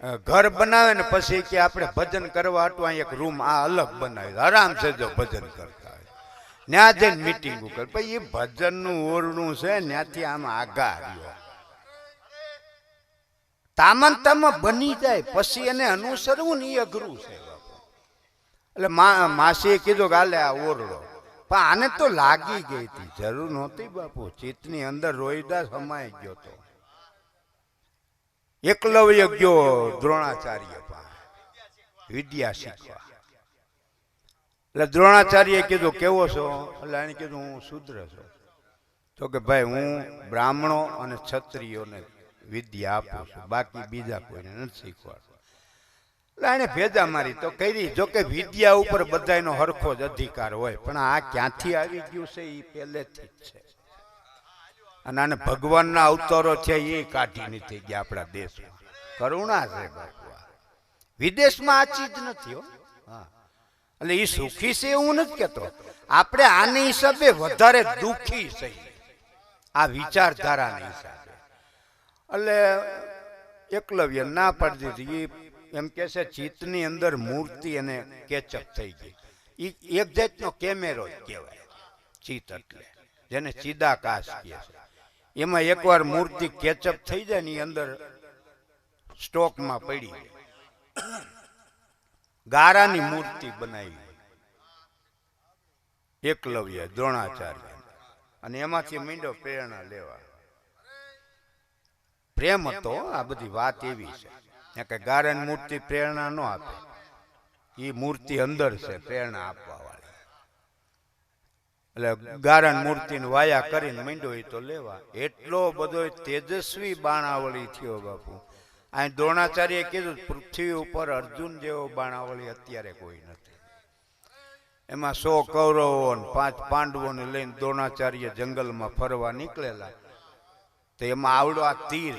ઘર બનાવે ને પછી કે આપણે ભજન કરવા હતું અહીં એક રૂમ આ અલગ બનાવી આરામ છે જો ભજન કરતા હોય ત્યાં જઈને મીટિંગ કરે પછી એ ભજનનું ઓરડું છે ત્યાંથી આમ આગા આવ્યો તામંતામાં બની જાય પછી એને અનુસરવું ને એ અઘરું છે એટલે માસીએ કીધું કે હાલે આ ઓરડો પણ આને તો લાગી ગઈ હતી જરૂર નહોતી બાપુ ચિત્તની અંદર રોહિદાસ સમાઈ ગયો તો એકલવ્ય ગયો દ્રોણાચાર્ય વિદ્યા શીખવા એટલે દ્રોણાચાર્ય કીધું કેવો છો એટલે એને કીધું હું શુદ્ર છું તો કે ભાઈ હું બ્રાહ્મણો અને ક્ષત્રિયોને વિદ્યા આપું છું બાકી બીજા કોઈને નથી શીખવાડતું એટલે એને ભેજા મારી તો કરી જોકે વિદ્યા ઉપર બધાનો હરખો જ અધિકાર હોય પણ આ ક્યાંથી આવી ગયું છે એ પહેલેથી જ છે અને આને ભગવાનના અવતારો છે એ કાઢી નથી ગયા આપણા દેશમાં કરુણા છે બાપુ વિદેશમાં આ ચીજ નથી હો હા એટલે એ સુખી છે એવું નથી કહેતો આપણે આની હિસાબે વધારે દુઃખી છે આ વિચારધારાના હિસાબે એટલે એકલવ્ય ના પાડી દીધી એમ કે છે ચિત્તની અંદર મૂર્તિ અને કેચઅપ થઈ ગઈ એ એક જાતનો કેમેરો જ કહેવાય ચિત્ત એટલે જેને ચિદાકાશ કહે છે એમાં એકવાર મૂર્તિ કેચઅપ થઈ જાય ને અંદર સ્ટોકમાં પડી ગારાની મૂર્તિ બનાવી એકલવ્ય દ્રોણાચાર્ય અને એમાંથી મીંડો પ્રેરણા લેવા પ્રેમ હતો આ બધી વાત એવી છે કે ગારાની મૂર્તિ પ્રેરણા ન આપે એ મૂર્તિ અંદર છે પ્રેરણા આપવા વાળી એટલે ગારાની મૂર્તિને વાયા કરીને મીંડો એ તો લેવા એટલો બધો તેજસ્વી બાણાવળી થયો બાપુ અહીં દ્રોણાચાર્ય કીધું પૃથ્વી ઉપર અર્જુન જેવો બાણાવળી અત્યારે કોઈ નથી એમાં 100 કૌરવો 5 પાંડવોને લઈને દ્રોણાચાર્ય જંગલમાં ફરવા નીકળેલા તો એમાં આવડો આ તીર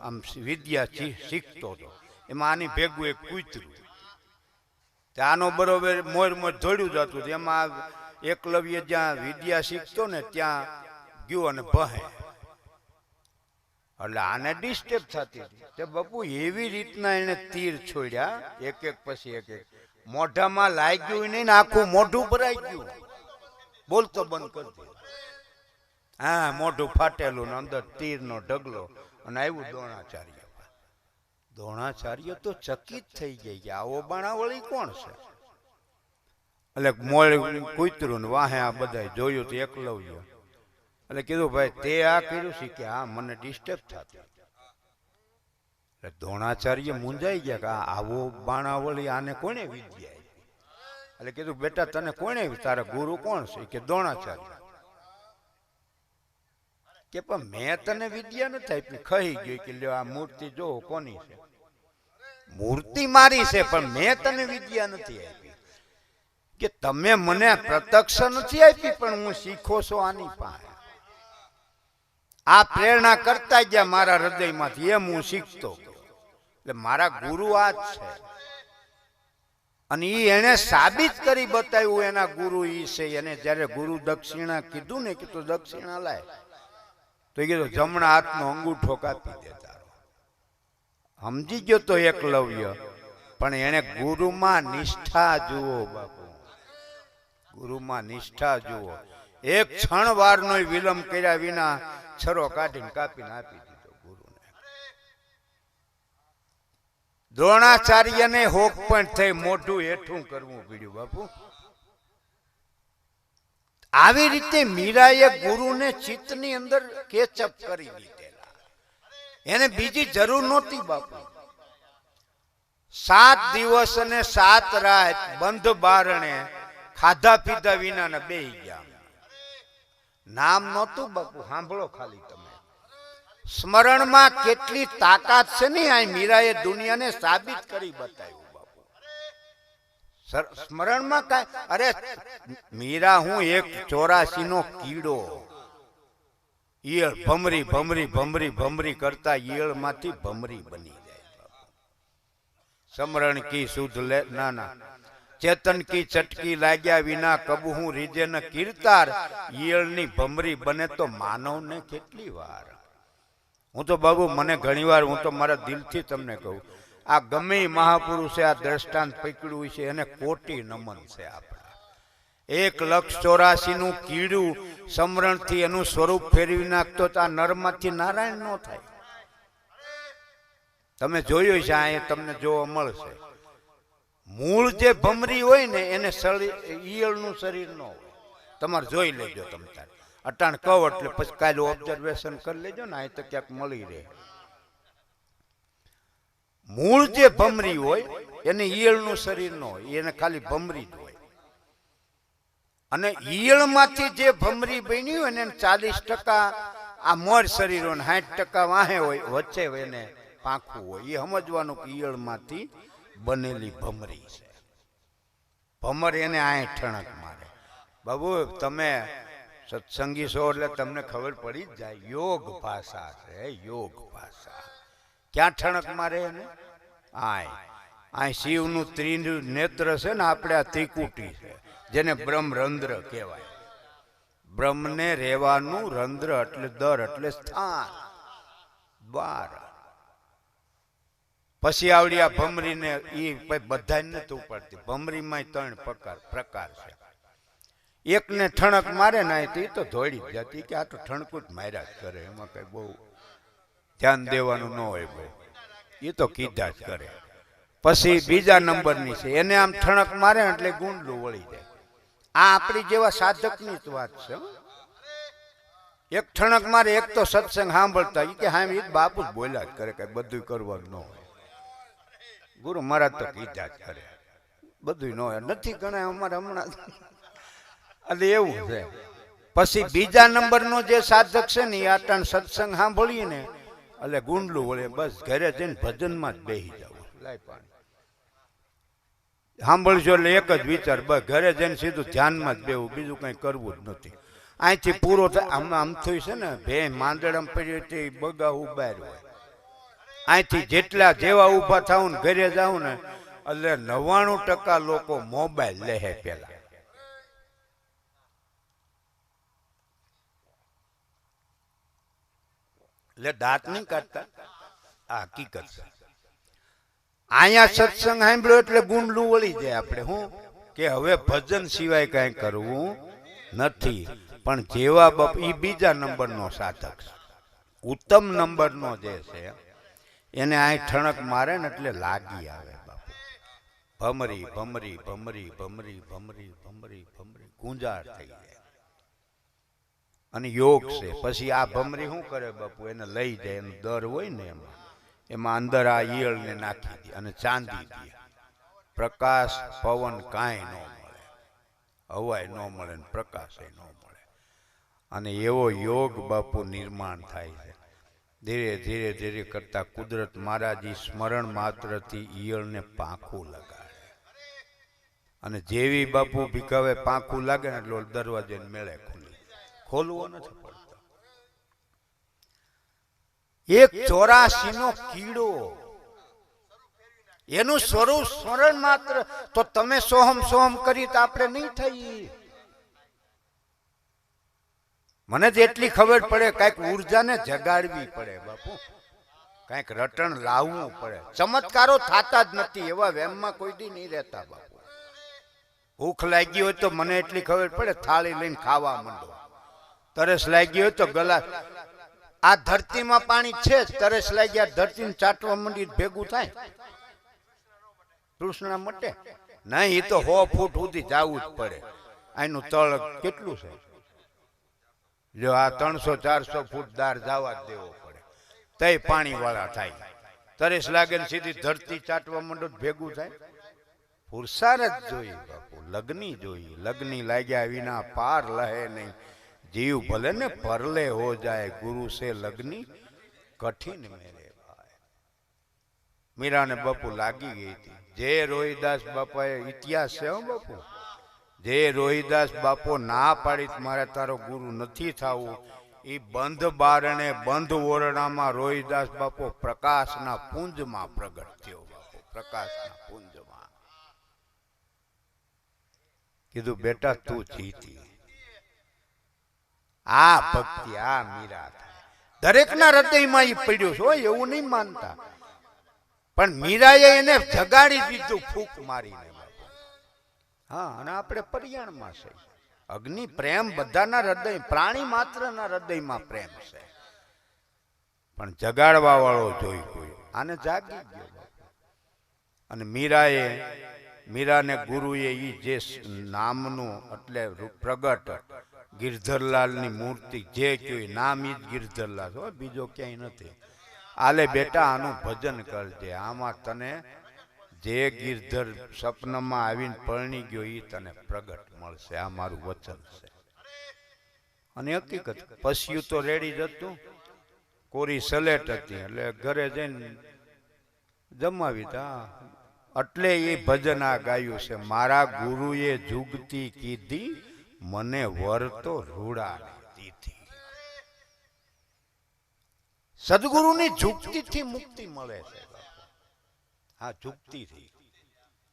આમ વિદ્યા શીખતો હતો એમાં આની ભેગું એક કૂતરું આનો બરોબર મોર દોડ્યું જતું એમાં એકલવ્ય જ્યાં વિદ્યા શીખતો ને ત્યાં ગયો અને ભહે એટલે આને ડિસ્ટર્બ થતી હતી તે બાપુ એવી રીતના એને તીર છોડ્યા એક એક પછી એક એક મોઢામાં લાગ્યું નહીં ને આખું મોઢું ભરાઈ ગયું બોલતો બંધ કરી દે હા મોઢું ફાટેલું ને અંદર તીરનો ઢગલો અને આવ્યું દ્રોણાચાર્ય તો ચકિત થઈ ગઈ કે આવો બાણાવળી કોણ છે એટલે મોળ કૂતરું ને વાહે આ બધા જોયું તો એકલવ્ય એટલે કીધું ભાઈ તે આ કર્યું છે કે હા મને ડિસ્ટર્બ થતું એટલે દ્રોણાચાર્ય મૂંઝાઈ ગયા કે આવો બાણાવળી આને કોને વિદ્યા આપી એટલે કીધું બેટા તને કોને તારા ગુરુ કોણ છે કે દ્રોણાચાર્ય કે પણ મેં તને વિદ્યા નથી આપી ખાઈ ગઈ કે લ્યો આ મૂર્તિ જો કોની છે મૂર્તિ મારી છે પણ મેં તને વિદ્યા નથી આપી કે તમે મને પ્રત્યક્ષ નથી આપી પણ હું શીખો છો આની પાસે આ પ્રેરણા કરતા ગયા મારા હૃદયમાંથી એમ હું શીખતો એટલે મારા ગુરુ આ જ છે અને એને સાબિત કરી બતાવ્યું એના ગુરુ ઈ છે એને જયારે ગુરુ દક્ષિણા કીધું ને કે તો દક્ષિણા લાય તો કીધું જમણા હાથનો અંગૂઠો કાપી દેતા સમજી ગયો તો એકલવ્ય પણ એને ગુરુમાં નિષ્ઠા જુઓ બાપુ ગુરુમાં નિષ્ઠા જુઓ એક ક્ષણ વારનો વિલંબ કર્યા વિના છરો કાઢીને કાપીને આપી દીધો ગુરુને દ્રોણાચાર્યને હોક પણ થઈ મોઢું હેઠું કરવું પડ્યું બાપુ આવી રીતે મીરાએ ગુરુને ચિત્તની અંદર કેચઅપ કરી દીધેલા એને બીજી જરૂર નહોતી બાપુ 7 દિવસ અને 7 રાત બંધ બારણે ખાધા પીધા વિના બેહી ગયા નામ નહોતું બાપુ સાંભળો ખાલી તમે સ્મરણમાં કેટલી તાકાત છે ને આ મીરાએ દુનિયાને સાબિત કરી બતાવ્યું બાપુ સ્મરણમાં કાંઈ અરે મીરા હું એક 84 નો કીડો ઈયળ ભમરી ભમરી ભમરી ભમરી કરતા ઈયળ માંથી ભમરી બની જાય સ્મરણ કી સુધ લે ના ના ચેતન કી ચટકી લાગ્યા વિના કબહું રીજે ન કીર્તાર ઈયળની ભમરી બને તો માનવને કેટલી વાર હું તો બાબુ મને ઘણી વાર હું તો મારા દિલથી તમને કહું આ ગમે મહાપુરુષે આ દ્રષ્ટાંત પકડ્યું છે એને કોટી નમન છે આપણા. 1,84,000 નું કીડું સમરણથી એનું સ્વરૂપ ફેરવી નાખતો તો આ નરમાંથી નારાયણ ન થાય. તમે જોયું છે અહીંયા તમને જોવા મળશે. મૂળ જે ભમરી હોય ને એને ઈયળનું શરીર ન હોય. તમારે જોઈ લેજો તમે તારે અટાણ કહો એટલે પછી કાલે ઓબ્ઝર્વેશન કરી લેજો ને. અહીં તો ક્યાંક મળી રહે. મૂળ જે ભમરી હોય એને ઈયળનું શરીર ન હોય, એને ખાલી ભમરી જ હોય. અને ઈયળમાંથી જે ભમરી બની હોય ને 40% આ મોર શરીર હોય, 60% વાહે હોય, વચ્ચે એને પાંખું હોય. એ સમજવાનું કે ઈયળમાંથી બનેલી ભમરી છે. ભમર એને આ ઠણક મારે. બાબુ તમે સત્સંગી છો એટલે તમને ખબર પડી જ જાય. યોગ ભાષા છે, યોગ ભાષા. ક્યાં ઠણક મારે એને? આ શિવનું ત્રિનેત્ર છે ને, આપણે આ ત્રિકુટી છે જેને બ્રહ્મરંધ્ર કહેવાય. બ્રહ્મને રહેવાનું, રંધ્ર એટલે દર એટલે સ્થાન, દ્વાર. પછી આવડી આ ભમરીને એ બધા નથી ઉપડતી. ભમરીમાં 3 પ્રકાર છે. એકને ઠણક મારે ને તો ધોળી જ જતી કે આ તો ઠણકું જ માર્યા જ કરે, એમાં કઈ બહુ ધ્યાન દેવાનું ન હોય બહુ, એ તો કીધા જ કરે. પછી બીજા નંબરની છે, એને આમ ઠણક મારે ને એટલે ગુંડલું વળી જાય. આ આપણી જેવા સાધકની જ વાત છે. એક ઠણક મારે, એક તો સત્સંગ સાંભળતા કે હા એ બાપુ જ બોલ્યા જ કરે, કઈ બધું કરવાનું ન હોય. ગુરુ મહારાજ તો કીધા જ કરે, બધું ન હોય. નથી ગણાય અમારે હમણાં એટલે એવું છે. પછી બીજા નંબરનો જે સાધક છે ને, એ આટાણ સત્સંગ સાંભળીએ ને એટલે ગુંડલું વળે, બસ ઘરે જઈને ભજનમાં જ બેસી જવું. લાય પાણી સાંભળશો એટલે એક જ વિચાર, બસ ઘરે જઈને સીધું ધ્યાનમાં જ બેવું, બીજું કંઈ કરવું જ નથી. અહીંથી પૂરો થાય. આમ થયું છે ને, ભે માંદડમ પડી તે બગાવું બહાર હોય. અહીંથી જેવા ઊભા થાવ ને ઘરે જાઉં ને એટલે 99% લોકો મોબાઈલ લે પેલા. એટલે દાંત નહીં કાઢતા, આ હકીકત છે. અહીંયા સત્સંગ સાંભળ્યો એટલે ગુંડલું વળી જાય આપણે. હું કે હવે ભજન સિવાય કઈ કરવું નથી. પણ જેવા બાપ એ બીજા નંબરનો સાધક છે. ઉત્તમ નંબરનો જે છે એને આ ઠણક મારે ને એટલે લાગી આવે બાપુ. ભમરી ભમરી ભમરી ભમરી ભમરી ભમરી ભમરી ગુંજાર થઈ જાય. અને યોગ છે. પછી આ ભમરી શું કરે બાપુ, એને લઈ જાય, એનું દર હોય ને એમાં અંદર આ ઈયળને નાખી દે અને ચાંદી દે. પ્રકાશ પવન કાંઈ ન મળે, હવાય ન મળે ને પ્રકાશ ન મળે. અને એવો યોગ બાપુ નિર્માણ થાય છે. ધીરે ધીરે ધીરે કરતા કુદરત મહારાજી સ્મરણ માત્રથી ઈયળને પાંખું લગાડે. અને જેવી બાપુ ભીખાવે પાંખું લાગે ને એટલે દરવાજે મેળે ખોલવો નથી પડતો. 1,84 નો કીડો, એનું સ્વરૂપ સ્મરણ માત્ર. તો તમે સોહમ સોહમ કરી તો આપણે નહીં થઈ. મને જ એટલી ખબર પડે, કઈક ઉર્જાને જગાડવી પડે બાપુ, કઈક રટણ લાવવું પડે. ચમત્કારો થતા જ નથી, એવા વેમમાં કોઈ દી નહીં રહેતા બાપુ. ભૂખ લાગી હોય તો મને એટલી ખબર પડે, થાળી લઈને ખાવા માંડો. તરસ લાગી હોય તો ગલા, આ ધરતીમાં પાણી છે જ, તરસ લાગી આ ધરતીને ચાટવા માંડી ભેગું થાય. કૃષ્ણ મટે નહીં, એ તો 100 ફૂટ સુધી જવું જ પડે. આનું તળ કેટલું છે, જો આ 300-400 ફૂટ દાર જવા જ દેવો પડે, તઈ પાણી વાળા થાય. તરસ લાગે ને સીધી ધરતી ચાટવા માંડો ભેગું થાય. પુરસાર જ જોઈએ બાપુ, લગ્ની જોઈએ. લગ્ની લાગ્યા વિના પાર લહે નહીં, જીવ ભલે ને પરલે હો જાય, ગુરુ સે લગ્ની કઠિન મેરે ભાઈ. મીરાને બાપુ લાગી ગઈ હતી. જે રોહિદાસ બાપાએ ઇતિહાસ છે હો બાપુ, જે રોહિદાસ બાપો ના પાડી મારે તારો ગુરુ નથી થવું, એ બંધ બારણે બંધ ઓરડામાં રોહિદાસ બાપો પ્રકાશના પુંજમાં પ્રગટ થયો બાપુ. પ્રકાશના પુંજમાં કીધું બેટા તું જીતી. આ ભક્તિ, આ મીરા થાય. દરેકના હૃદયમાં એ પડ્યું છે, એવું નહીં માનતા. પણ મીરાએ એને જગાડી દીધું ફૂંક મારીને. હા, અને આપણે પર્યાણમાં છે. અગ્નિ પ્રેમ બધાના હૃદય, પ્રાણી માત્રના હૃદયમાં પ્રેમ છે, પણ જગાડવા વાળો જોઈ કોઈ. આને જાગી ગયો. અને મીરાને ગુરુએ ઈ જે નામનું એટલે પ્રગટ ગિરધરલાલની મૂર્તિ જે કયું નામ ઈ જ ગિરધરલાલ હો, બીજો ક્યાંય નથી. આલે બેટા આનું ભજન કરજે, આમાં તને જે ગિરધર સપનામાં આવીને પરણી ગયો ઈ તને પ્રગટ મળશે, આ મારું વચન છે. અને હકીકત પસ્યું તો રેડી જ હતું, કોરી સલેટ હતી, એટલે ઘરે જઈને જમાવી તા. એટલે એ ભજન આ ગાયું છે, મારા ગુરુએ જુગતી કીધી મને વર તો રૂડા દીધી. સદગુરુની જુગતીથી મુક્તિ મળે છે. હા, જુગતીથી.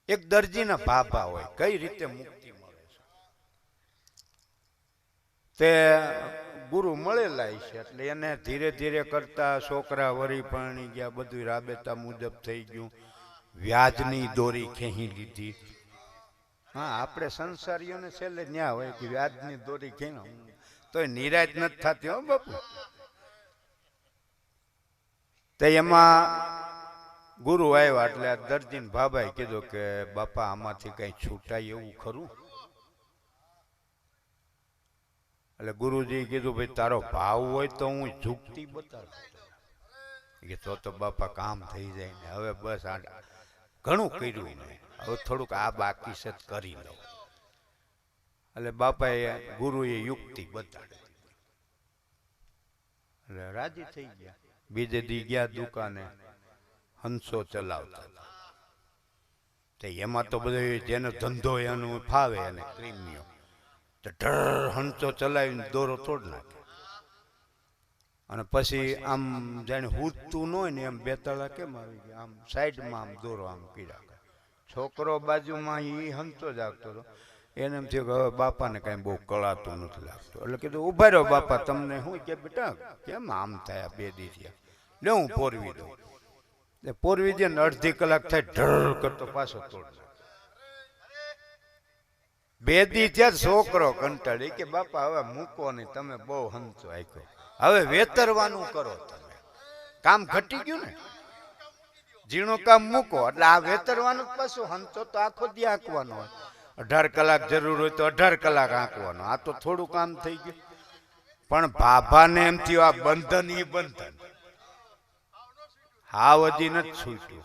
એક દરજીના ભાભા હોય, કઈ રીતે મુક્તિ મળે છે તે ગુરુ મળેલા છે. એટલે એને ધીરે ધીરે કરતા છોકરા વરી પરણી ગયા, બધું રાબેતા મુજબ થઈ ગયું, વ્યાજની દોરી ખેંચી લીધી. હા, આપણે સંસારીઓને છેલ્લે ન્યા હોય કે વ્યાજની દોરી ખેંચો તોય નિરાશ નથી થતી હો બાપુ. તે એમાં ગુરુ આવ્યા એટલે આ દરજીન ભાભાએ કીધું કે બાપા આમાંથી કઈ છૂટાય એવું ખરું? એટલે ગુરુજી કીધું ભાઈ તારો ભાવ હોય તો હું ઝૂકતી બતાવું. કે તો બાપા કામ થઈ જાય ને, હવે બસ આ ઘણું કર્યું ને, હવે થોડુંક આ બાકી છે કરી લઉં. એટલે બાપાએ ગુરુએ યુક્તિ બતાડી, એટલે રાજી થઈ ગયા. બીજે દી ગયા દુકાને, હંસો ચલાવતા. તે એમાં તો બધું જેનો ધંધો એનું ફાવે અને ક્રીમીઓ તો ઢર હંસો ચલાવીને દોરો તોડ નાખે. અને પછી આમ જાણે હૂતું ન હોય ને એમ બેતાળા કેમ આવી ગયા, આમ સાઈડમાં આમ દોરો આમ પીડા. છોકરો બાજુમાં એ હંસો જ આવતો હતો, એને એમ થયું કે હવે બાપાને કાંઈ બહુ કળાતું નથી લાગતું. એટલે કીધું ઉભા રહ્યો બાપા, તમને શું કે બેટા કેમ આમ થયા બે દી થયા, લે હું પોરવી દઉં. પોરવી દે ને અડધી કલાક થાય ઢર કરતો પાછો તોડ. બે દી ત્યાં છોકરો કંટાળી કે બાપા હવે મૂકો નહીં, તમે બહુ હંસો આખ્યો, હવે વેતરવાનું કરો. તમે કામ ઘટી ગયું ને, ઝીણું કામ મૂકો. એટલે આ વેતરવાનું પાછું, હંસો તો આખો દી આંકવાનો હોય, 18 કલાક જરૂર હોય તો 18 કલાક આંકવાનો. આ તો થોડું કામ થઈ ગયું. પણ ભાભાને એમ થયું આ બંધન ઈ બંધન હાવ હજી નથી છૂટ્યું.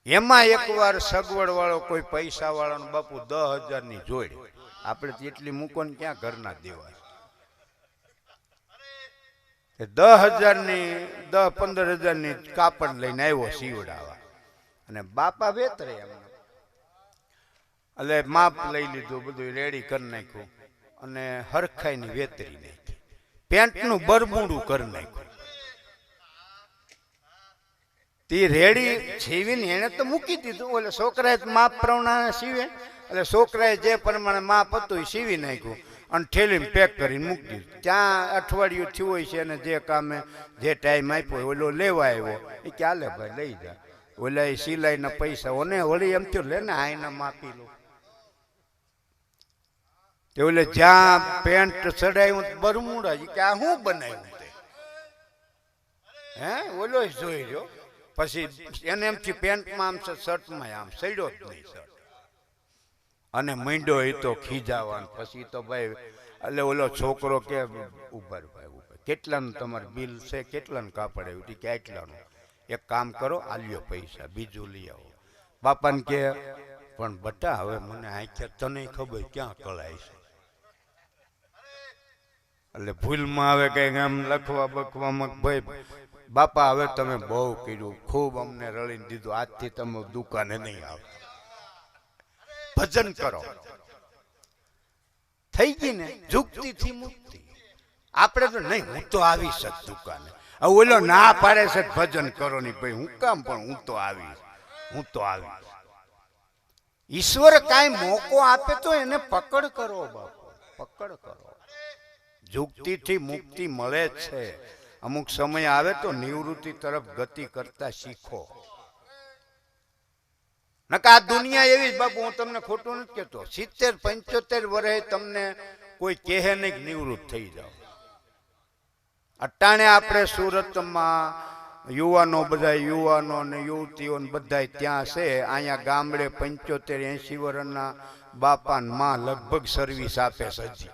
એમાં એકવાર સગવડ વાળો કોઈ પૈસા વાળાનો બાપુ 10,000 ની જોડે, આપણે એટલી મૂકો ને ક્યાં ઘરના દેવા. 10,000 ની 10-15,000 ની કાપડ લઈને આવ્યો સીવડાવા, અને બાપા વેતરે એમ. એટલે માપ લઈ લીધું, બધું રેડી કરી નાખ્યું, અને હરખાઈની વેતરી નાખી, પેન્ટનું બરમુડું કરી નાખ્યું. તે રેડી સીવીને એને તો મૂકી દીધું. એટલે છોકરાએ માપ પ્રમાણે સીવે, એટલે છોકરાએ જે પ્રમાણે માપ હતું એ સીવી નાખ્યું અને ઠેલીને પેક કરીને મૂકી દીધું. ત્યાં અઠવાડિયું થયું હોય છે, અને જે કામે જે ટાઈમ આપ્યો હોય ઓલો લેવા આવ્યો એ કે હાલે ભાઈ લઈ જાય. ઓલા એ સિલાઈના પૈસા ઓને વળી એમ થયું લે ને આઈના માપી લો. તે ઓલે જ્યાં પેન્ટ ચડાવ્યું બરમુડા કે આ શું બનાવ્યું તે, હે ઓલો જોઈ રહ્યો. પછી એને એમથી પેન્ટમાં આમ શર્ટમાં આમ સડ્યો જ નહીં શર્ટ, અને મીંડો એ તો ખીજાવાનો. પછી તો ભાઈ એટલે ઓલો છોકરો કે ઉભા ભાઈ ઉભા, કેટલાનું તમારું બિલ છે, કેટલાનું કાપડ આવ્યું કે એટલાનું, એક કામ કરો આલ્યો પૈસા બીજું લઈ આવો. બાપાને કે પણ બટા હવે મને આંખ્યા તને ખબર ક્યાં કળાય છે. એટલે ભૂલમાં આવે કઈ આમ લખવા બખવામાં ભાઈ બાપા હવે તમે બહુ કર્યું, ખૂબ અમને રળીને દીધું, આજથી તમે દુકાને નહીં આવતા, ભજન કરો. થઈ ગઈ ને જુગતીથી મુક્તિ. આપણે તો નહીં, હું તો આવીશ જ દુકાને. હવે ઓલો ના પાડે છે ભજન કરો નહીં, ભાઈ હું કામ, પણ હું તો આવીશ, હું તો આવીશ. ઈશ્વર કાંઈ મોકો આપે તો એને પકડ કરો બાપુ, પકડ કરો. જુગતીથી મુક્તિ મળે છે. અમુક સમય આવે તો નિવૃત્તિ તરફ ગતિ કરતા શીખો. નકા આ દુનિયા એવી જ બાપુ, હું તમને ખોટું નથી કહેતો. 70-75 વર્ષે તમને કોઈ કહે નહીં નિવૃત્ત થઈ જાઓ. અટાણે આપણે સુરતમાં યુવાનો ને યુવતીઓ બધા ત્યાં છે. અહીંયા ગામડે 75-80 વર્ષના બાપા ને માં લગભગ સર્વિસ આપે છે. હજી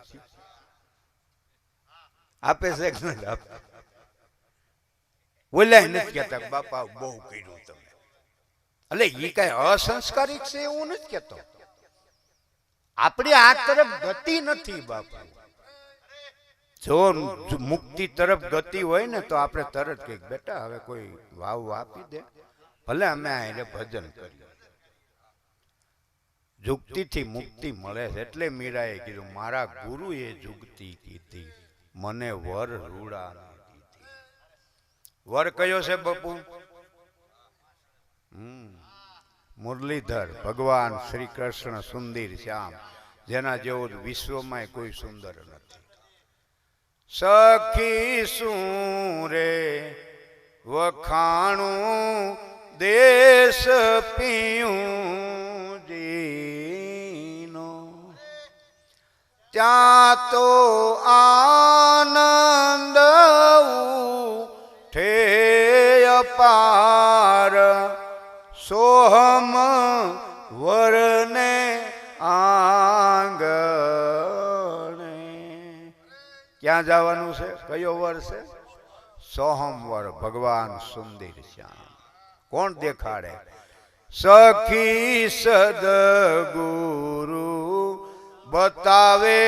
આપે છે કે નથી આપે? ઓલા નથી કહેતા બાપા બહુ કર્યું તમે. એટલે એ કઈ અસંસ્કારિક છે એવું નથી કેતો. આપણી આ તરફ ગતિ નથી બાપા. જો મુક્તિ તરફ ગતિ હોય ને તો આપણે તરત કઈક બેટા હવે કોઈ વાવ આપી દે, ભલે અમે આને ભજન કરીએ. જુગતીથી મુક્તિ મળે છે. એટલે મીરાએ કીધું મારા ગુરુએ જુગતી કીધી, મને વર રૂડા દીધી. વર કયો છે બાપુ? મુરલીધર ભગવાન શ્રી કૃષ્ણ સુંદર શ્યામ, જેના જેવો વિશ્વમાં કોઈ સુંદર નથી. સખી શું રે વખાણું દેશ પીયું જીનો, ત્યાં તો આનંદ ઉઠે અપાર, સોહમ વરને આંગણે. ક્યાં જવાનું છે? કયો વર છે? સોહમ વર ભગવાન સુંદર શ્યામ. કોણ દેખાડે? સખી સદગુરુ બતાવે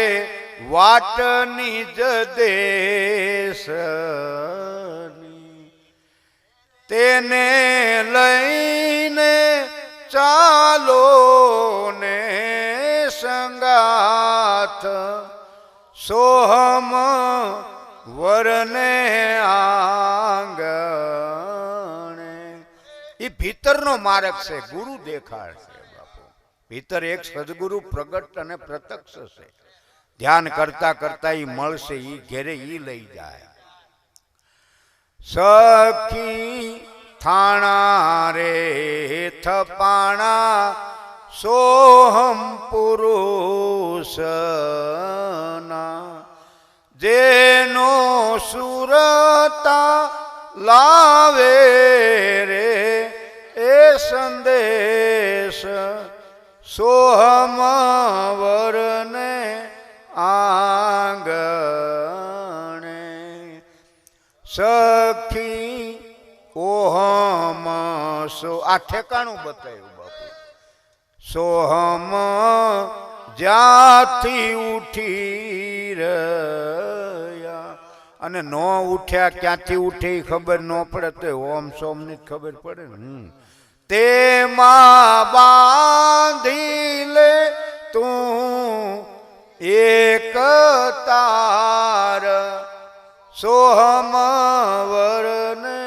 વાટ નિજ દેશની, તેને લઈને ચાલો ને સંગાથ, સોહમ વરને આંગણે. એ ભીતરનો માર્ગ છે, ગુરુ દેખાડશે બાપુ. ભીતર એક સદગુરુ પ્રગટ અને પ્રત્યક્ષ છે. ધ્યાન કરતા કરતા ઈ મળશે, ઈ ઘેરે ઈ લઈ જાય. સખી થાણા રે થપાણા, સોહમ પુરુષના, જેનો સુરતા લાવે રે એ સંદેશ, સોહમ વરને આંગણે. સખી ઓહમ સો, આ ઠેકાણું બતાવ્યું બાપુ. સોહમ જ્યાંથી ઉઠી રહ્યા, અને ન ઉઠ્યા ક્યાંથી ઉઠે ખબર ન પડે તો ઓમ સોમ ની ખબર પડે ને. તેમાં બાંધી લે તું એક તાર, સોહમ વરને.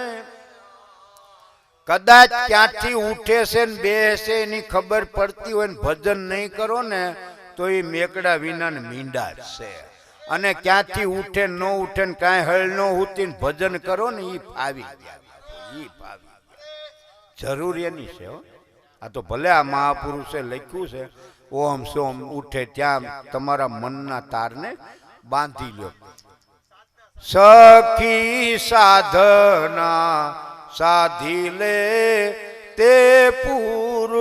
કદાચ ક્યાંથી ઉઠે છે ને બેસે એની ખબર પડતી હોય ને ભજન નહીં કરો ને તો એ મેકડા વિના ને મીંડા છે. અને ક્યાંથી ઉઠે ન ઉઠે ને કાંઈ હળ ન ઉઠી ભજન કરો ને એ ફાવી ગયા. જરૂર એની છે. આ તો ભલે આ મહાપુરુષે લખ્યું છે ઓમ સોમ ઉઠે ત્યાં તમારા મનના તારને બાંધી લો. સખી સાધના સાધી લે તે પુરુષની,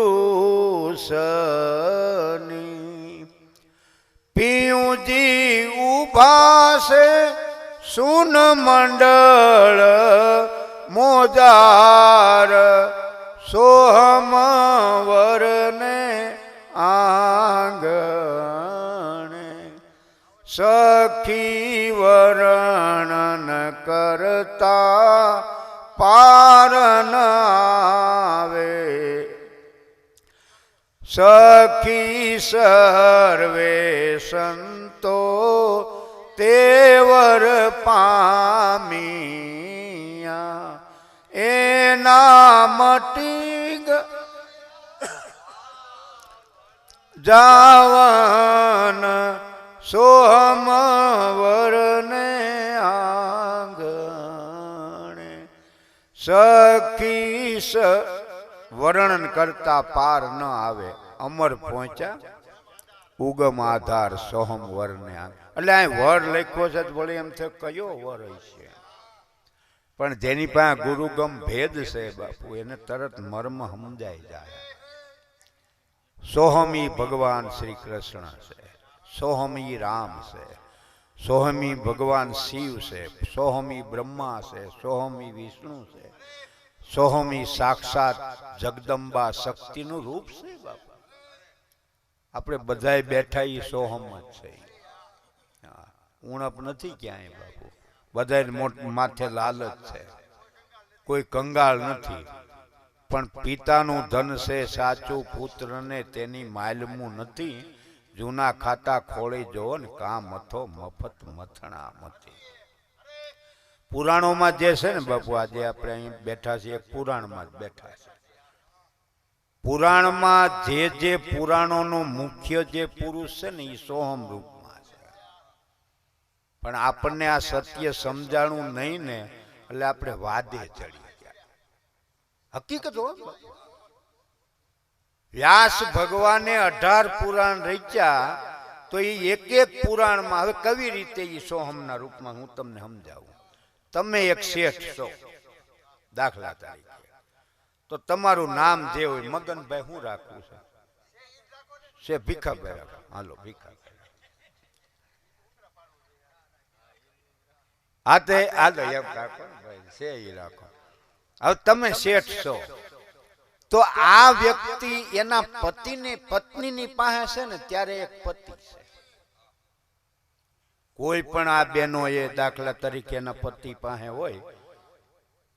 પિયુજી ઉભા છે સુન મંડળ મોજાર, સોહમ વરને આંગણે. સખી વર્ણન કરતા પાર ન આવે, સખી સર્વે સંતો તેવર પામિયા, એના મટી જાવન, સોહમ વરને આંગણે. સખી વર્ણન કરતા પાર ન આવે, અમર પહોંચ્યા ઉગમ આધાર સોહમ વર ને એટલે આ વર લખ્યો છે વળી એમ છે કયો વર હશે, પણ જેની પાસે ગુરુગમ ભેદ છે બાપુ એને તરત મર્મ સમજાઈ જાય. સોહમી ભગવાન શ્રી કૃષ્ણ છે, સોહમી રામ છે, સોહમી ભગવાન શિવ છે, સોહમી બ્રહ્મા છે, સોહમી વિષ્ણુ છે, સોહમી સાક્ષાત જગદંબા શક્તિનું રૂપ છે બાપુ. આપણે બધાય બેઠા એ સોહમ જ છે, ઉણપ નથી ક્યાંય બાપુ. બધા માથે લાલચ છે, કોઈ કંગાળ નથી, પણ પિતાનું ધન છે સાચું પુત્રને તેની માલમું નથી. જૂના ખાતા ખોળી જોવો ને કામ હતો મફત મથણા મથી. પુરાણોમાં જે છે ને બાપુ, આજે આપણે અહીં બેઠા છીએ પુરાણમાં જ બેઠા છે. પુરાણમાં જે પુરાણોનું મુખ્ય જે પુરુષ છે ને એ સોહમ રૂપમાં છે, પણ આપણને આ સત્ય સમજાણું નહીં ને એટલે આપણે વાદે ચડી ગયા. હકીકત હો, વ્યાસ ભગવાને 18 પુરાણ રચ્યા તો એ એક એક પુરાણમાં હવે કવી રીતે એ સોહમના રૂપમાં હું તમને સમજાવું. તમે એક શેઠ છો દાખલા તરીકે, તો તમારું નામ જે હોય મગનભાઈ શું રાખવું છે ભીખાભાઈ રાખો, હાલો ભીખાભાઈ. હા તે હાલો એમ રાખો ભાઈ છે એ રાખો. હવે તમે શેઠ છો તો આ વ્યક્તિ એના પત્નીની પાસે છે ને ત્યારે એક પતિ છે. કોઈ પણ આ બહેનો એ દાખલા તરીકે એના પતિ પાસે હોય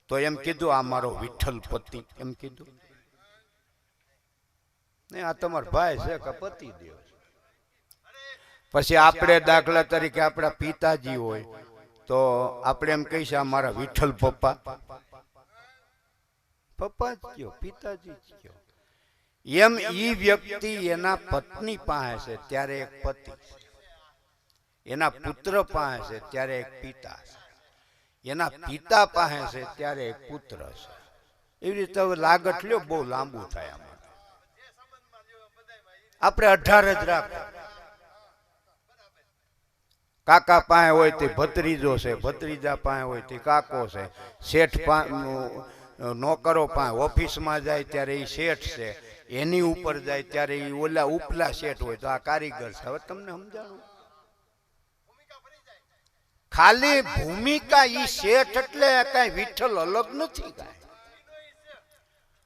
તો એમ કીધું આ મારો વિઠ્ઠલ પતિ, એમ કીધું ને આ તમારો ભાઈ છે કે પતિ દેવ. પછી આપણે દાખલા તરીકે આપણા પિતાજી હોય તો આપણે એમ કહીશું આ મારા વિઠ્ઠલ પપ્પા, પપ્પા જ કયો પિતાજી જ કયો. એમ ઈ વ્યક્તિ એના પત્ની પાસે છે ત્યારે એક પતિ છે, એના પુત્ર પાસે છે ત્યારે એક પિતા છે, એના પિતા પાસે છે ત્યારે એક પુત્ર છે. એવી રીતે હવે લાગત લ્યો બહુ લાંબુ થાય. આમાં આપણે 18 જ રાખો. કાકા પાસે હોય તે ભત્રીજો છે, ભત્રીજા પાસે હોય તે કાકો છે, શેઠ નોકરો પાસે ઓફિસમાં જાય ત્યારે એ શેઠ છે, એની ઉપર જાય ત્યારે એ ઓલા ઉપલા શેઠ હોય તો આ કારીગર છે. હવે તમને સમજાણું, ખાલી ભૂમિકા ઈ શેઠ એટલે કઈ વિઠ્ઠલ અલગ નથી. કઈ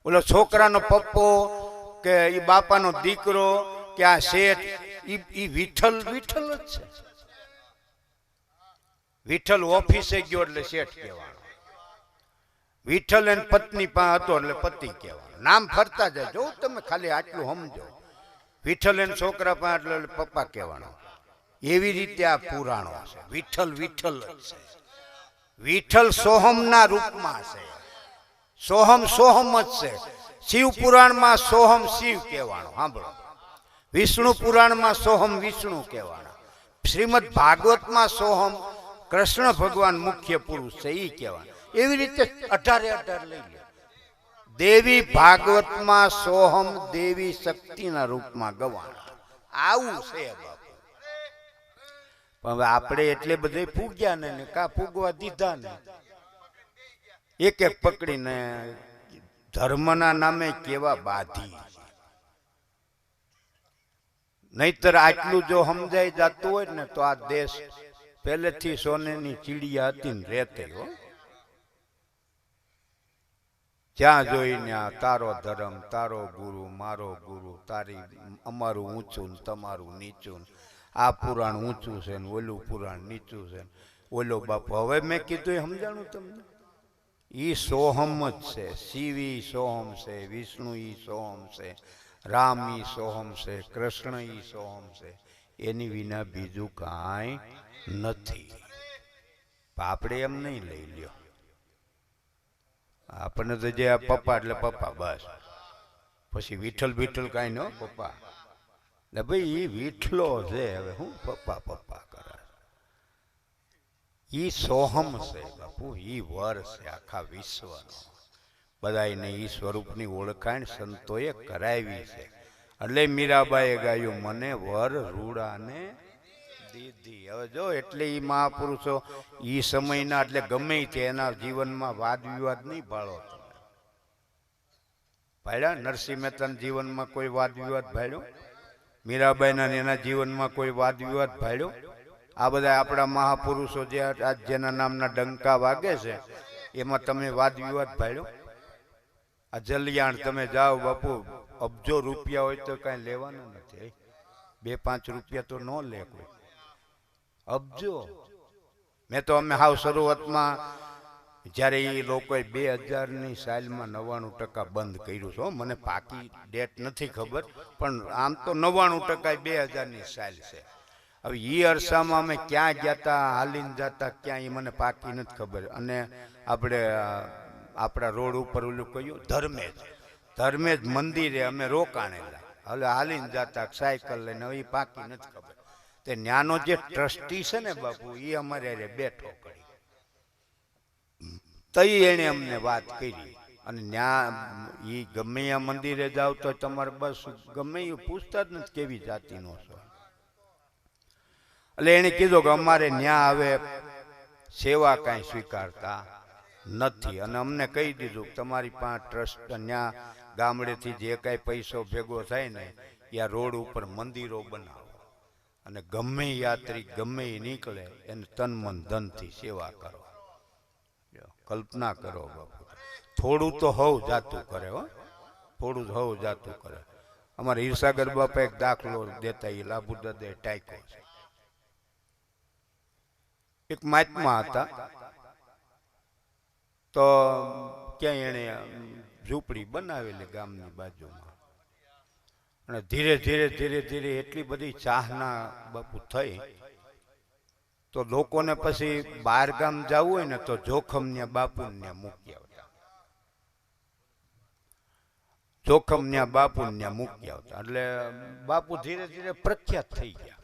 ઓલો છોકરાનો પપ્પો કે ઈ બાપાનો દીકરો કે આ શેઠ ઈ વિઠ્ઠલ વિઠ્ઠલ જ છે. વિઠ્ઠલ ઓફિસે ગયો એટલે શેઠ કહેવાનો, વિઠ્ઠલ એની પત્ની પાસે હતો એટલે પતિ કહેવાનો. નામ ફરતા જાય, જો તમે ખાલી આટલું સમજો. વિઠ્ઠલ એના છોકરા પાસે એટલે પપ્પા કહેવાનો. એવી રીતે આ પુરાણો છે. વિઠ્ઠલ વિઠ્ઠલ જ છે. વિઠ્ઠલ સોહમના રૂપમાં છે, સોહમ સોહમ જ છે. શિવ પુરાણમાં સોહમ શિવ કહેવાનો, સાંભળો. વિષ્ણુ પુરાણમાં સોહમ વિષ્ણુ કહેવાનો. શ્રીમદ ભાગવતમાં સોહમ કૃષ્ણ ભગવાન મુખ્ય પુરુષ છે એ કહેવાનું. એવી રીતે 18 લઈ લે. દેવી ભાગવતમાં સોહમ દેવી શક્તિના રૂપમાં ગવાણા. આવું છે બાપુ. પણ હવે આપણે એટલે બધે ફૂગ્યા ને કા ફૂગવા દીધા ને એક એક પકડીને ધર્મના નામે કેવા બાધી. નહીતર આટલું જો સમજાઈ જતું હોય ને તો આ દેશ પહેલેથી સોનેની ચીડિયા હતી ને રહેતી હો. જ્યાં જોઈને તારો ધર્મ, તારો ગુરુ, મારો ગુરુ, તારી અમારું ઊંચું ને તમારું નીચું, આ પુરાણ ઊંચું છે ને ઓલું પુરાણ નીચું છે, ઓલો બાપુ. હવે મેં કીધું એ સમજાણું તમને? ઈ સોહમ જ છે. શિવ ઈ સોહમ છે, વિષ્ણુ ઈ સોહમ છે, રામ ઈ સોહમ છે, કૃષ્ણ ઈ સોહમ છે. એની વિના બીજું કાંઈ નથી. આપણે એમ નહીં લઈ લ્યો. આપણને તો જે પપ્પા એટલે પપ્પા બસ. પછી વિઠ્ઠલ વિઠ્ઠલ કાંઈ ન પપ્પા. એટલે ભાઈ એ વિઠ્ઠલો છે, હવે હું પપ્પા પપ્પા કરે. ઈ સોહમ છે બાપુ, ઈ વર છે આખા વિશ્વનો. બધાને ઈ સ્વરૂપની ઓળખાણ સંતોએ કરાવી છે. એટલે મીરાબાઈએ ગાયું મને વર રૂડાને દીધી. હવે જો એટલે ઈ મહાપુરુષો ઈ સમયના એટલે ગમે તે એના જીવનમાં વાદ વિવાદ નહીં ભાળો. ભાડ્યા નરસિંહ મહેતાના જીવનમાં કોઈ વાદ વિવાદ ભાડ્યો? મીરાબાઈના એના જીવનમાં કોઈ વાદ વિવાદ ભાડ્યો? આ બધા આપણા મહાપુરુષો જે આજ જેના નામના ડંકા વાગે છે એમાં તમે વાદ વિવાદ ભાડ્યો? આ જલિયાણ તમે જાઓ બાપુ, અબજો રૂપિયા હોય તો કાંઈ લેવાના નથી. 2-5 રૂપિયા તો ન લે કોઈ, અબજો. મેં તો અમે હાવ શરૂઆતમાં જ્યારે એ લોકોએ 2000ની સાલમાં 99% બંધ કર્યું છે. મને પાકી ડેટ નથી ખબર, પણ આમ તો 99% 2000ની સાલ છે. હવે એ અરસામાં અમે ક્યાં ગયા હતા, હાલીને જતા ક્યાં, એ મને પાકી નથી ખબર. અને આપણે આપણા રોડ ઉપર ઓલું કહ્યું ધર્મેજ મંદિરે અમે રોકાણેલા, હવે હાલીને જતા સાયકલ લઈને, હવે એ પાકી નથી ખબર. તે ન્યાનો જે ટ્રસ્ટી છે ને બાપુ, એ અમારે બેઠો કરી તઈ એને અમને વાત કરી. અને ન્યા એ ગમે આ મંદિરે જાવ તો તમારે બસ ગમે એ પૂછતા જ નથી કેવી જાતિનો છો. એટલે એને કીધું કે અમારે ન્યા હવે સેવા કાંઈ સ્વીકારતા નથી. અને અમને કહી દીધું કે તમારી પાસે ટ્રસ્ટ ન્યા ગામડેથી જે કાંઈ પૈસો ભેગો થાય ને એ રોડ ઉપર મંદિરો બનાવો, અને ગમે યાત્રી ગમે એ નીકળે એને તન મન ધનથી સેવા કરો. કલ્પના કરો બાપુ, થોડું તો હવ જાતું કરે હો, થોડું હવ જાતું કરે. અમારે હીરસાગર બાપા એક દાખલો દેતા, એ લાભુ દાદા ટાઈકો છે. એક મહાત્મા હતા, તો ક્યાંય એને ઝૂંપડી બનાવેલી ગામની બાજુમાં, અને ધીરે ધીરે ધીરે ધીરે એટલી બધી ચાહના બાપુ થઈ, તો લોકોને પછી બહાર ગામ જવું હોય ને તો જોખમને બાપુને મૂકી આવતા, જોખમને બાપુને મૂકી આવતા. એટલે બાપુ ધીરે ધીરે પ્રખ્યાત થઈ ગયા.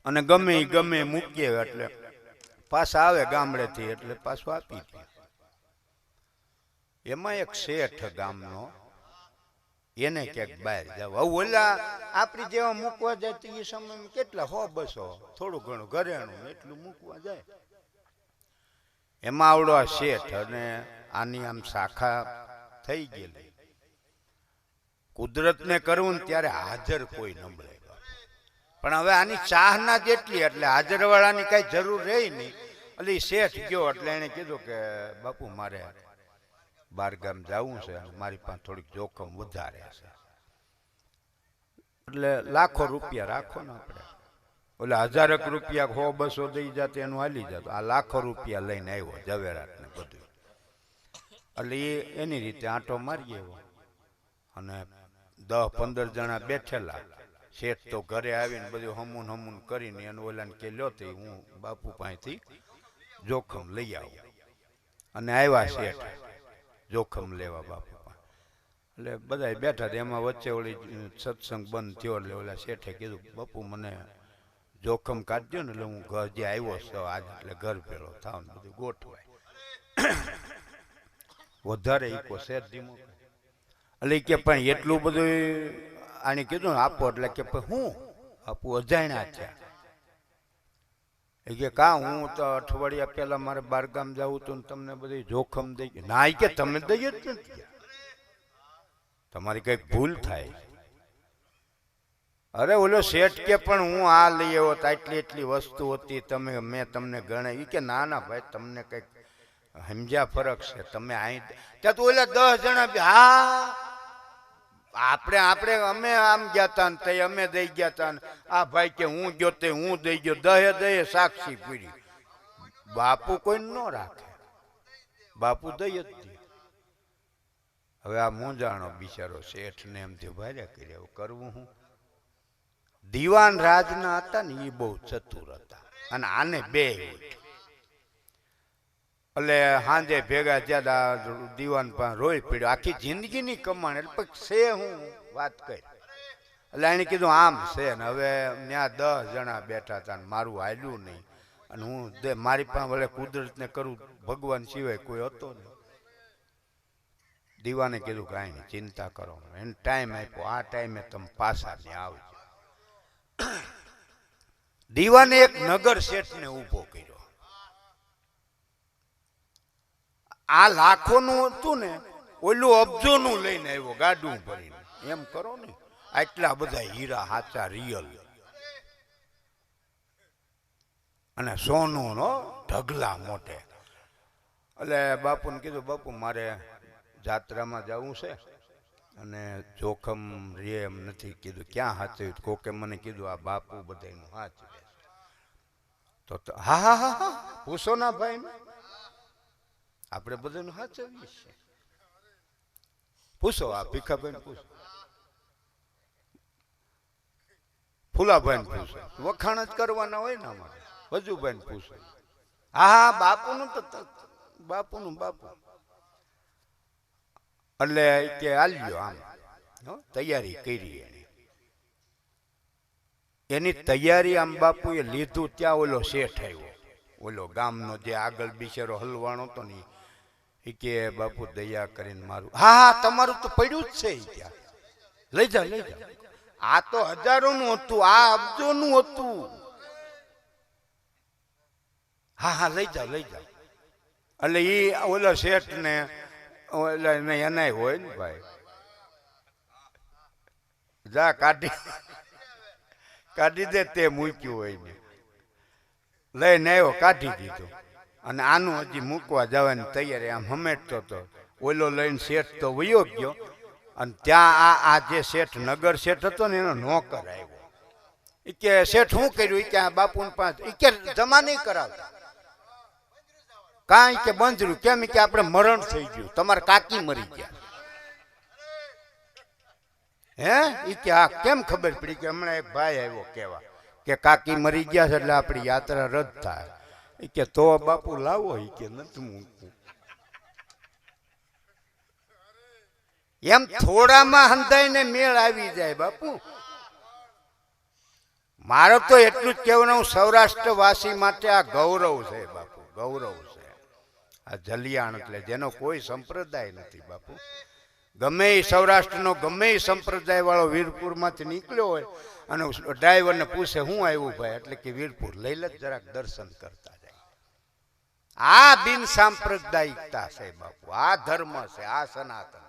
અને ગમે મૂકીએ એટલે પાછા આવે ગામડેથી, એટલે પાછું આપી દે. એમાં એક શેઠ ગામનો, એને ક્યાંક બહાર જાવ, ઓલા આપણી જેવા મૂકવા જાય તો એ સમયમાં કેટલા 100-200 થોડું ઘણું ઘરેણું એટલું મૂકવા જાય. એમાં આવડો આ શેઠ, અને આની આમ શાખા થઈ ગયેલી. કુદરતને કરવું ને ત્યારે હાજર કોઈ ન મળે, પણ હવે આની ચાહના જેટલી એટલે હાજરવાળાની કાંઈ જરૂર રહી નહીં. એટલે શેઠ ગયો, એટલે એને કીધું કે બાપુ મારે બહારગામ જવું છે, મારી પાસે થોડીક જોખમ વધારે છે, એટલે લાખો રૂપિયા રાખો ને આપણે. એટલે 1000 રૂપિયા 100-200 દઈ જાત એનું હાલી જાત. આ લાખો રૂપિયા લઈને આવ્યો, ઝવેરાત ને બધું. એટલે એની રીતે આંટો મારી આવ્યો, અને 10-15 જણા બેઠેલા. શેઠ તો ઘરે આવીને બધું હમુન કરીને એને ઓલાને કે લ્યો તે હું બાપુ પાસેથી જોખમ લઈ આવું. અને આવ્યા શેઠ જોખમ લેવા બાપુ પાસે. એટલે બધા બેઠા હતા, એમાં વચ્ચે ઓલી સત્સંગ બંધ થયો, એટલે ઓલા શેઠે કીધું બાપુ મને જોખમ કાઢજો ને, એટલે હું ઘર જે આવ્યો છું આજ, એટલે ઘર ભેળો થાવ ને બધું ગોઠવાય. વધારે ઈકો શેઠ ધીમો. એટલે કે પણ એટલું બધું આને કીધું ને આપો, એટલે કે હું આપું અજાણ્યા છે. એ કે કા હું તો અઠવાડિયા પહેલા મારે બહારગામ જવું હતું ને તમને બધી જોખમ દઈ ગઈ. ના, એ કે તમે દઈ જ નથી, તમારી કંઈક ભૂલ થાય. અરે ઓલો શેઠ કે પણ હું આ લઈ આવ્યો તો એટલી વસ્તુ હતી, મેં તમને ગણાય. કે ના ભાઈ તમને કંઈક સમજ્યા ફરક છે, તમે અહીં ત્યાં તો ઓલા 10 જણા. હા આપણે અમે આમ ગયા તા ને તે અમે દઈ ગયા તા, આ ભાઈ કે હું ગયો તે હું દઈ ગયો, 10 સાક્ષી પૂરી. બાપુ કોઈ ન રાખે, બાપુ દઈ જ દે. હવે આ મૂંઝાણો બિચારો શેઠ ને એમ થયું ભાઈ કર્યા કરવું હું. દીવાન રાજના હતા ને એ બહુ ચતુર હતા, અને આને બે એટલે સાંજે ભેગા થયા, દીવાન પાસે રોઈ પડ્યો. આખી જિંદગીની કમાણ, એટલે છે હું વાત કરી. એટલે એને કીધું આમ છે ને. હવે ત્યાં 10 જણા બેઠા હતા ને મારું હાલ્યું નહીં. અને હું મારી પાસે વળે કુદરતને કરું, ભગવાન સિવાય કોઈ હતો નહીં. દીવાને કીધું કાંઈ નહીં, ચિંતા કરો, એને ટાઈમ આપ્યો, આ ટાઈમે તમે પાછા નહીં આવજો. દીવાને એક નગર શેઠને ઊભો કર્યો. આ લાખોનું હતું ને, ઓલું અબજોનું લઈને આવ્યો ગાડું ભરીને. એમ કરો ને, આટલા બધા હીરા હાચા રિયલ અને સોનું નો ઢગલા મોટે. એટલે બાપુને કીધું, બાપુ મારે જાત્રામાં જવું છે અને જોખમ રે એમ નથી. કીધું ક્યાં હાચવ્યું? કોકે મને કીધું આ બાપુ બધાનું હાચવે. તો હા હા હા હા પૂછો ના ભાઈ, આપણે બધાનું હાચવીએ છીએ. પૂછો, આ ભીખાભાઈ પૂછો, ફુલાભાઈ પૂછો, વખાણ જ કરવાના હોય ને અમારે. વજુભાઈ પૂછો, હા હા બાપુનું તો બાપુનું બાપુ. એટલે કે આલ્યો આમ તૈયારી કરી. એની તૈયારી આમ બાપુએ લીધું. ત્યાં ઓલો શેઠ આવ્યો, ઓલો ગામનો જે આગળ બિચારો હલવાણો હતો ને, એ કે બાપુ દયા કરીને મારું. હા હા તમારું તો પડ્યું જ છે. ત્યાં લઈ જા લઈ જા. આ તો હજારોનું હતું, આ અબજોનું હતું. હા હા લઈ જાઓ લઈ જાઓ. એટલે એ ઓલો શેઠ ને એનાય હોય ને ભાઈ, જા કાઢી દે, તે મૂક્યું હોય ને લઈને આવ્યો, કાઢી દીધો. અને આનું હજી મૂકવા જવાની તૈયારી આમ હમેટતો હતો. ઓલો લઈને શેઠ તો વયો ગયો. અને ત્યાં આ જે શેઠ નગર શેઠ હતો ને, એનો નોકર આવ્યો. એ કે શેઠ શું કર્યું? કે આ બાપુ પાસે એ કે જમા નહીં કરાવતા. કાંઈ કે બંધરું. કેમ? કે આપણે મરણ થઈ ગયું, તમારા કાકી મરી ગયા. હે? એ કે હા કેમ ખબર પડી? કે હમણાં એક ભાઈ આવ્યો કેવા કે કાકી મરી ગયા છે એટલે આપણી યાત્રા રદ થાય. એ કે તો બાપુ લાવો. એ કે નથી મૂકવું. એમ થોડામાં હંધાઈને મેળ આવી જાય બાપુ. મારો તો એટલું જ કહેવાનું, સૌરાષ્ટ્રવાસી માટે આ ગૌરવ છે બાપુ, ગૌરવ છે. આ જલિયાણ એટલે જેનો કોઈ સંપ્રદાય નથી બાપુ. ગમે એ સૌરાષ્ટ્રનો ગમે એ સંપ્રદાય વાળો વીરપુરમાંથી નીકળ્યો હોય અને ડ્રાઈવરને પૂછે હું આવ્યું ભાઈ, એટલે કે વીરપુર લઈ લે જરાક દર્શન કરતા જાય. આ બિન સાંપ્રદાયિકતા છે બાપુ, આ ધર્મ છે, આ સનાતન.